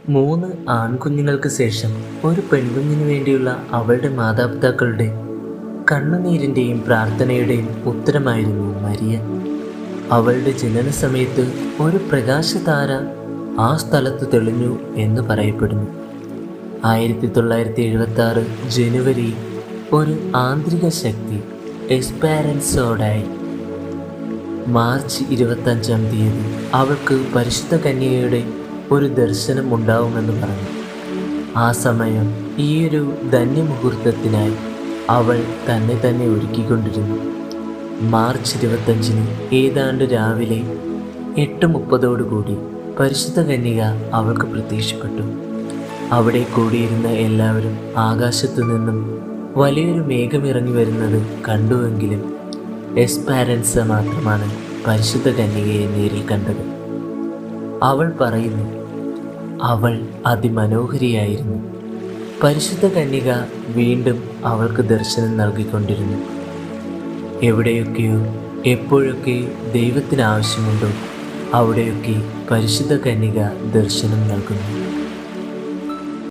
3 ആൺകുഞ്ഞുങ്ങൾക്ക് ശേഷം ഒരു പെൺകുഞ്ഞിനു വേണ്ടിയുള്ള അവളുടെ മാതാപിതാക്കളുടെ കണ്ണുനീരിൻ്റെയും പ്രാർത്ഥനയുടെയും ഉത്തരമായിരുന്നു മരിയ. അവളുടെ ജനന സമയത്ത് ഒരു പ്രകാശതാര ആ സ്ഥലത്ത് തെളിഞ്ഞു എന്ന് പറയപ്പെടുന്നു. 1976 ജനുവരി ഒരു ആന്തരിക ശക്തി എസ്പാരൻസോടായി. മാർച്ച് 25-ാം തീയതി അവൾക്ക് പരിശുദ്ധ കന്യകയുടെ ഒരു ദർശനം ഉണ്ടാവുമെന്ന് പറഞ്ഞു. ആ സമയം ഈയൊരു ധന്യമുഹൂർത്തത്തിനായി അവൾ തന്നെ ഒരുക്കിക്കൊണ്ടിരുന്നു. മാർച്ച് 25-ന് ഏതാണ്ട് രാവിലെ 8:30 പരിശുദ്ധ കന്യക അവൾക്ക് പ്രത്യക്ഷപ്പെട്ടു. അവിടെ കൂടിയിരുന്ന എല്ലാവരും ആകാശത്തു നിന്നും വലിയൊരു മേഘമിറങ്ങി വരുന്നത് കണ്ടുവെങ്കിലും എസ്പാരൻസ മാത്രമാണ് പരിശുദ്ധ കന്യകയെ നേരിൽ കണ്ടത്. അവൾ പറയുന്നു, അവൾ അതിമനോഹരിയായിരുന്നു. പരിശുദ്ധ കന്യക വീണ്ടും അവൾക്ക് ദർശനം നൽകിക്കൊണ്ടിരുന്നു. എവിടെയൊക്കെയോ എപ്പോഴൊക്കെ ദൈവത്തിന് ആവശ്യമുണ്ടോ അവിടെയൊക്കെ പരിശുദ്ധ കന്യക ദർശനം നൽകുന്നു.